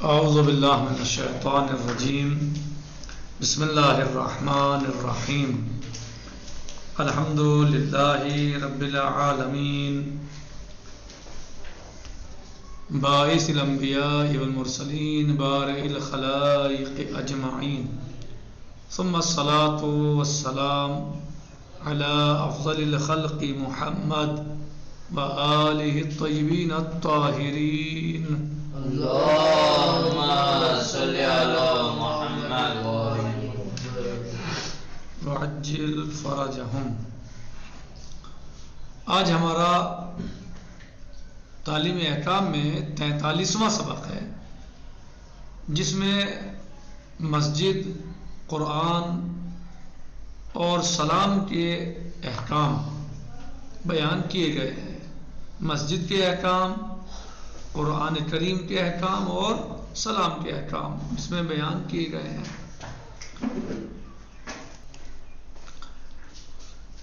اعوذ باللہ من الشیطان الرجیم بسم اللہ الرحمن الرحیم الحمد للہ رب العالمین باعث الانبیاء والمرسلین بارئ الخلائق اجمعین ثم الصلاة والسلام علی افضل الخلق محمد وآلہ الطیبین الطاہرین اللهم صل على محمد وعجل فرجهم۔ آج ہمارا تعلیم احکام میں 43واں سبق ہے، جس میں مسجد، قرآن اور سلام کے احکام بیان کیے گئے ہیں۔ مسجد کے احکام، قرآن کریم کے احکام اور سلام کے احکام اس میں بیان کیے گئے ہیں۔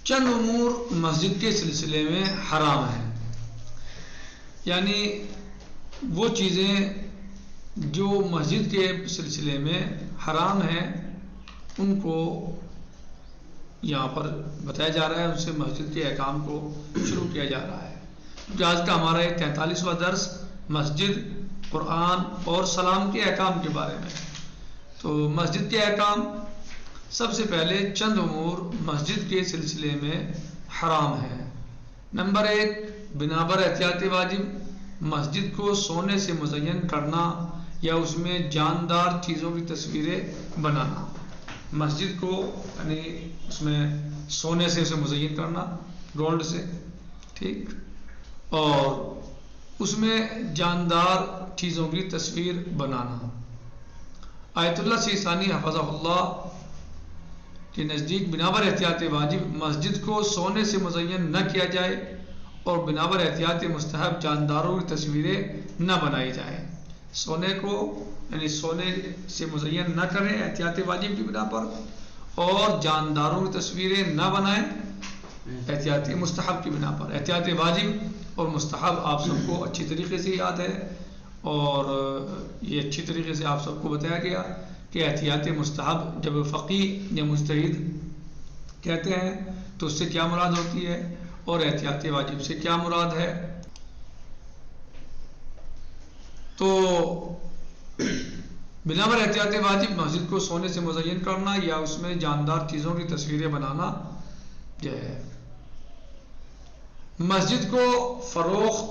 چند امور مسجد کے سلسلے میں حرام ہیں، یعنی وہ چیزیں جو مسجد کے سلسلے میں حرام ہیں ان کو یہاں پر بتایا جا رہا ہے، ان سے مسجد کے احکام کو شروع کیا جا رہا ہے۔ جو آج کا ہمارا 43واں درس مسجد، قرآن اور سلام کے احکام کے بارے میں۔ تو مسجد کے احکام، سب سے پہلے چند امور مسجد کے سلسلے میں حرام ہیں۔ نمبر 1، بنابر احتیاط واجب مسجد کو سونے سے مزین کرنا یا اس میں جاندار چیزوں کی تصویریں بنانا۔ مسجد کو یعنی اس میں سونے سے اسے مزین کرنا، گولڈ سے، ٹھیک، اور اس میں جاندار چیزوں کی تصویر بنانا۔ آیت اللہ سیستانی حفظہ اللہ کے نزدیک بنابر احتیاط واجب مسجد کو سونے سے مزین نہ کیا جائے اور بنابر احتیاط مستحب جانداروں کی تصویریں نہ بنائی جائیں۔ سونے کو یعنی سونے سے مزین نہ کریں احتیاط واجب کی بنا پر، اور جانداروں کی تصویریں نہ بنائیں احتیاط مستحب کی بنا پر۔ احتیاط واجب اور مستحب آپ سب کو اچھی طریقے سے یاد ہے، اور یہ اچھی طریقے سے آپ سب کو بتایا گیا کہ احتیاط مستحب جب فقیہ یا مجتہد کہتے ہیں تو اس سے کیا مراد ہوتی ہے، اور احتیاط واجب سے کیا مراد ہے۔ تو بنابر احتیاط واجب مسجد کو سونے سے مزین کرنا یا اس میں جاندار چیزوں کی تصویریں بنانا جو ہے۔ مسجد کو فروخت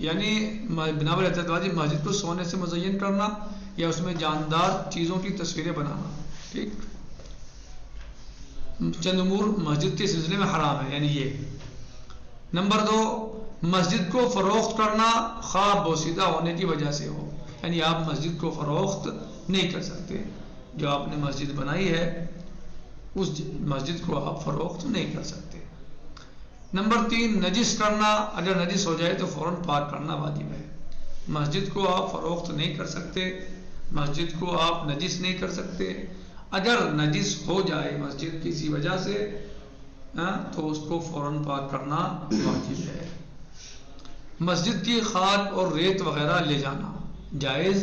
یعنی بنابر احتیاط واجب مسجد کو سونے سے مزین کرنا یا اس میں جاندار چیزوں کی تصویریں بنانا، ٹھیک۔ چند امور مسجد کے سلسلے میں حرام ہے، یعنی یہ۔ نمبر 2، مسجد کو فروخت کرنا خواہ بوسیدہ ہونے کی وجہ سے ہو، یعنی آپ مسجد کو فروخت نہیں کر سکتے، جو آپ نے مسجد بنائی ہے اس مسجد کو آپ فروخت نہیں کر سکتے۔ نمبر 3، نجس کرنا، اگر نجس ہو جائے تو فوراً پاک کرنا واجب ہے۔ مسجد کو آپ فروخت نہیں کر سکتے، مسجد کو آپ نجس نہیں کر سکتے۔ اگر نجس ہو جائے مسجد کسی وجہ سے تو اس کو فوراً پاک کرنا واجب ہے۔ مسجد کی خاک اور ریت وغیرہ لے جانا جائز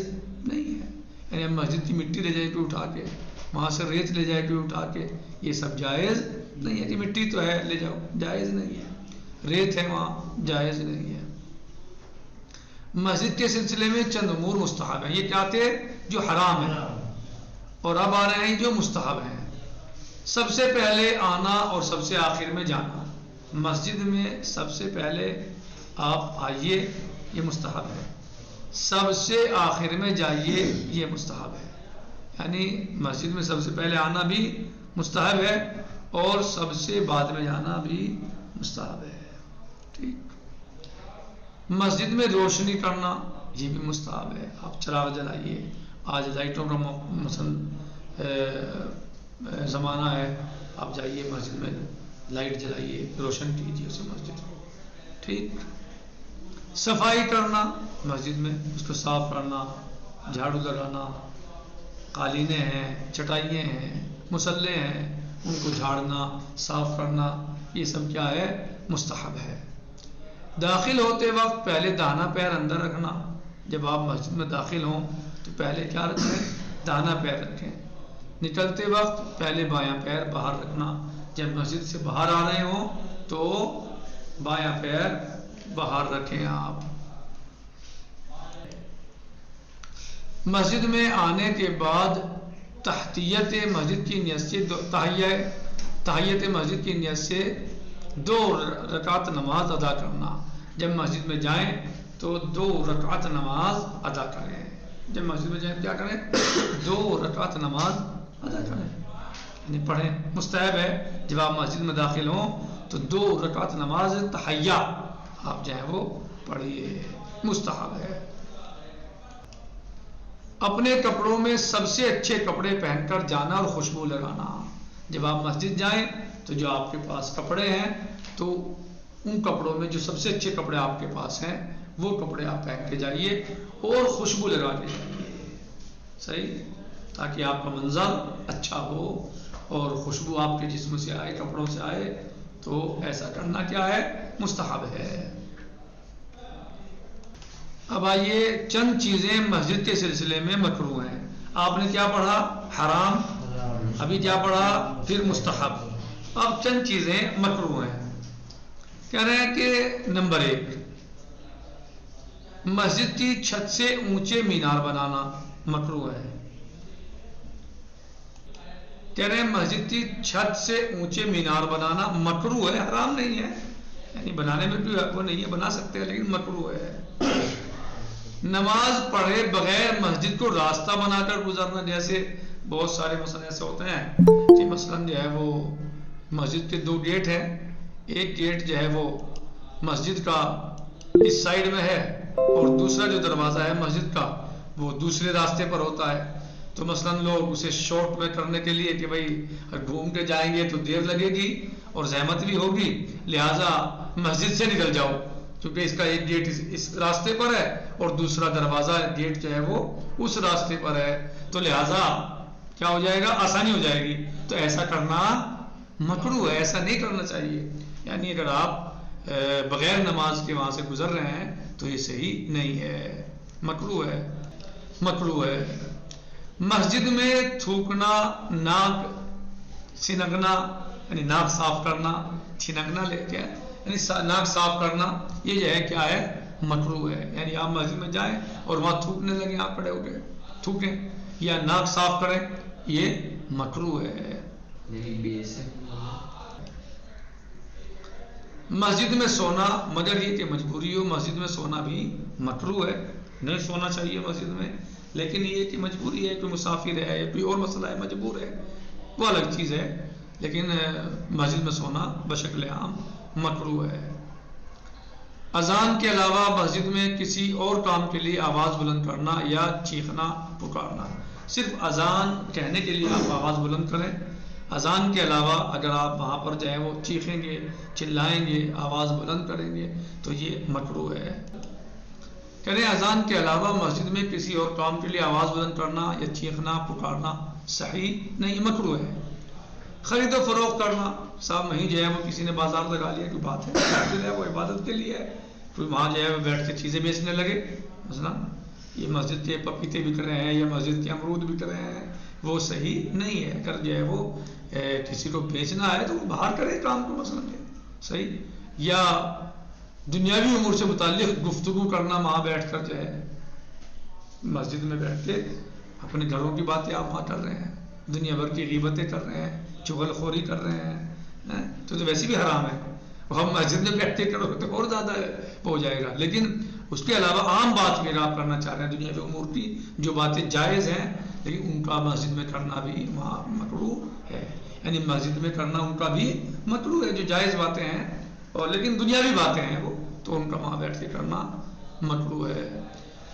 نہیں ہے، یعنی ہم مسجد کی مٹی لے جائیں کوئی اٹھا کے، وہاں سے ریت لے جائے کوئی اٹھا کے، یہ سب جائز نہیں ہے کہ مٹی تو ہے لے جاؤ، جائز نہیں ہے۔ ریت ہے وہاں، جائز نہیں ہے۔ مسجد کے سلسلے میں چند امور مستحب ہیں، یہ کیا تھے جو حرام ہیں، اور اب آ رہے ہیں جو مستحب ہیں۔ سب سے پہلے آنا اور سب سے آخر میں جانا۔ مسجد میں سب سے پہلے آپ آئیے، یہ مستحب ہے۔ سب سے آخر میں جائیے، یہ مستحب ہے۔ یعنی مسجد میں سب سے پہلے آنا بھی مستحب ہے اور سب سے بعد میں جانا بھی مستحب ہے، ٹھیک۔ مسجد میں روشنی کرنا یہ بھی مستحب ہے، آپ چراغ جلائیے۔ آج لائٹوں کا مثلا زمانہ ہے، آپ جائیے مسجد میں لائٹ جلائیے، روشن کیجیے اسے مسجد کو، ٹھیک۔ صفائی کرنا مسجد میں، اس کو صاف کرنا، جھاڑو لگانا، قالینیں ہیں، چٹائیاں ہیں، مصلے ہیں، ان کو جھاڑنا، صاف کرنا، یہ سب کیا ہے؟ مستحب ہے۔ داخل ہوتے وقت پہلے داہنا پیر اندر رکھنا. جب آپ مسجد میں داخل ہوں تو پہلے کیا رکھیں؟ داہنا پیر رکھیں. نکلتے وقت پہلے بایاں پیر باہر رکھنا. جب مسجد سے باہر آ رہے ہوں تو بایاں پیر باہر رکھیں آپ. مسجد میں آنے کے بعد تحیت مسجد کی نیت سے تحیت مسجد کی نیت سے 2 رکعت نماز ادا کرنا. جب مسجد میں جائیں تو 2 رکعت نماز ادا کریں. جب مسجد میں جائیں کیا کریں؟ 2 رکعت نماز ادا کریں، یعنی پڑھیں. مستحب ہے جب آپ مسجد میں داخل ہوں تو 2 رکعت نماز تحیہ آپ جو ہے وہ پڑھیے، مستحب ہے. اپنے کپڑوں میں سب سے اچھے کپڑے پہن کر جانا اور خوشبو لگانا. جب آپ مسجد جائیں تو جو آپ کے پاس کپڑے ہیں تو ان کپڑوں میں جو سب سے اچھے کپڑے آپ کے پاس ہیں وہ کپڑے آپ پہن کے جائیے اور خوشبو لگا کے جائیے، صحیح، تاکہ آپ کا منظر اچھا ہو اور خوشبو آپ کے جسم سے آئے، کپڑوں سے آئے. تو ایسا کرنا کیا ہے؟ مستحب ہے. اب آئیے چند چیزیں مسجد کے سلسلے میں مکروہ ہیں. آپ نے کیا پڑھا؟ حرام، ابھی کیا پڑھا؟ پھر مستحب. اب چند چیزیں مکروہ ہیں. کہہ رہے ہیں کہ نمبر 1، مسجد کی چھت سے اونچے مینار بنانا مکروہ ہے. کہہ رہے ہیں مسجد کی چھت سے اونچے مینار بنانا مکروہ ہے، حرام نہیں ہے، یعنی بنانے میں کوئی وہ نہیں ہے، بنا سکتے ہیں لیکن مکروہ ہے. نماز پڑھے بغیر مسجد کو راستہ بنا کر گزرنا، جیسے بہت سارے مسئلے ایسے ہوتے ہیں کہ مثلاً جو ہے وہ مسجد کے 2 گیٹ ہیں، ایک گیٹ جو ہے وہ مسجد کا اس سائیڈ میں ہے اور دوسرا جو دروازہ ہے مسجد کا وہ دوسرے راستے پر ہوتا ہے. تو مثلاً لوگ اسے شارٹ میں کرنے کے لیے کہ بھائی گھوم کے جائیں گے تو دیر لگے گی اور زحمت بھی ہوگی، لہٰذا مسجد سے نکل جاؤ کیونکہ اس کا ایک گیٹ اس راستے پر ہے اور دوسرا دروازہ گیٹ جو ہے وہ اس راستے پر ہے، تو لہٰذا کیا ہو جائے گا؟ آسانی ہو جائے گی. تو ایسا کرنا مکروہ ہے، ایسا نہیں کرنا چاہیے. یعنی اگر آپ بغیر نماز کے وہاں سے گزر رہے ہیں تو یہ صحیح نہیں ہے، مکروہ ہے، مکروہ ہے. مسجد میں تھوکنا، ناک سنگنا یعنی ناک صاف کرنا، چھنکنا لے کے یعنی ناک صاف کرنا، یہ جو ہے کیا ہے؟ مکروہ ہے. یعنی آپ مسجد میں جائیں اور وہاں تھوکنے لگیں، آپ کھڑے ہو کے تھوکیں یا ناک صاف کریں، یہ مکروہ ہے. مسجد میں سونا مگر یہ کہ مجبوری ہو، مسجد میں سونا بھی مکروہ ہے، نہیں سونا چاہیے مسجد میں، لیکن یہ کہ مجبوری ہے، کوئی مسافر ہے یا کوئی اور مسئلہ ہے، مجبور ہے، وہ الگ چیز ہے. لیکن مسجد میں سونا بشکل عام مکروہ ہے. اذان کے علاوہ مسجد میں کسی اور کام کے لیے آواز بلند کرنا یا چیخنا پکارنا، صرف اذان کہنے کے لیے آپ آواز بلند کریں. اذان کے علاوہ اگر آپ وہاں پر جائیں وہ چیخیں گے، چلائیں گے، آواز بلند کریں گے تو یہ مکروہ ہے. کہنے اذان کے علاوہ مسجد میں کسی اور کام کے لیے آواز بلند کرنا یا چیخنا پکارنا صحیح نہیں، مکروہ ہے. خرید و فروخت کرنا، صاحب وہیں جو ہے وہ کسی نے بازار لگا لیا، کوئی بات ہے، وہ عبادت کے لیے ہے، کوئی وہاں جو ہے وہ بیٹھ کے چیزیں بیچنے لگے، مثلا یہ مسجد کے پپیتے بک رہے ہیں یا مسجد کے امرود بک رہے ہیں، وہ صحیح نہیں ہے. اگر جو ہے وہ کسی کو بیچنا ہے تو وہ باہر کرے کام کو، مثلا صحیح. یا دنیاوی امور سے متعلق گفتگو کرنا وہاں بیٹھ کر جو ہے مسجد میں بیٹھ کے اپنے گھروں کی باتیں آپ وہاں کر رہے ہیں، دنیا بھر کی غیبتیں کر رہے ہیں، چغل خوری کر رہے ہیں، تو ویسے بھی حرام ہے. ہم مسجد میں بیٹھ کے کرو تو اور زیادہ ہو جائے گا. لیکن اس کے علاوہ عام بات بھی اگر آپ کرنا چاہ رہے ہیں دنیا کے امور کی جو باتیں جائز ہیں لیکن ان کا مسجد میں کرنا بھی وہاں مکروہ ہے، یعنی مسجد میں کرنا ان کا بھی مکروہ ہے جو جائز باتیں ہیں، اور لیکن دنیاوی باتیں ہیں وہ تو ان کا وہاں بیٹھ کے کرنا مکروہ ہے.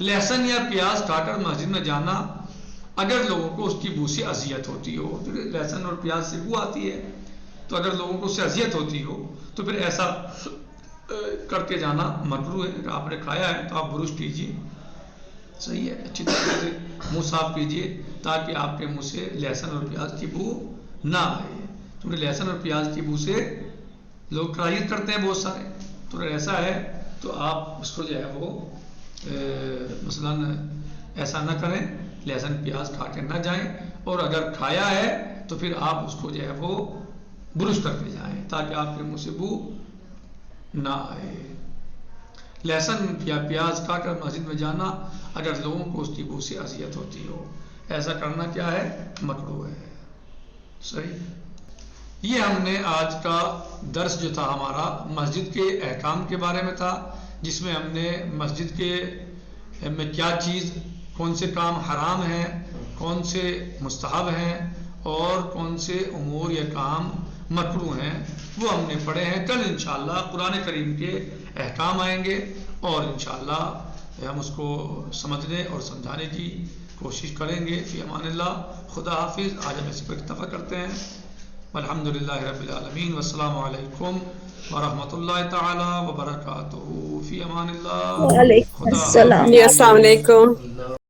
لہسن یا پیاز کھا کر مسجد میں جانا اگر لوگوں کو اس کی بو سے اذیت ہوتی ہو، لہسن اور پیاز سے بو آتی ہے تو اگر لوگوں کو اس سے اذیت ہوتی ہو تو پھر ایسا کر کے جانا مکروہ ہے. اگر آپ نے کھایا ہے تو آپ برش کیجیے، صحیح ہے، اچھی طرح سے منہ صاف کیجیے تاکہ آپ کے منہ سے لہسن اور پیاز کی بو نہ آئے، کیونکہ لہسن اور پیاز کی بو سے لوگ کراہیت کرتے ہیں بہت سارے. تو اگر ایسا ہے تو آپ اس کو جو ہے وہ مثلاً ایسا نہ کریں، لہسن پیاز کھا کے نہ جائیں، اور اگر کھایا ہے تو پھر آپ اس کو جو ہے وہ برش کرتے جائیں تاکہ آپ کے منہ سے بو نہ آئے۔ لہسن یا پیاز کھا کر مسجد میں جانا اگر لوگوں کو اس کی بو سے اذیت ہوتی ہو، ایسا کرنا کیا ہے؟ مکروہ ہے۔ صحیح۔ یہ ہم نے آج کا درس جو تھا ہمارا مسجد کے احکام کے بارے میں تھا، جس میں ہم نے مسجد کے میں کیا چیز، کون سے کام حرام ہیں، کون سے مستحب ہیں، اور کون سے امور یا کام مکروہ ہیں، وہ ہم نے پڑھے ہیں۔ کل انشاءاللہ قرآن کریم کے احکام آئیں گے اور انشاءاللہ ہم اس کو سمجھنے اور سمجھانے کی کوشش کریں گے۔ فی امان اللہ، خدا حافظ۔ آج ہم اس پر اتفاق کرتے ہیں۔ الحمدللہ رب العالمین، والسلام علیکم ورحمۃ اللہ تعالی وبرکاتہ۔ فی امان اللہ، وعلیکم خدا السلام۔ حافظ۔ السلام علیکم۔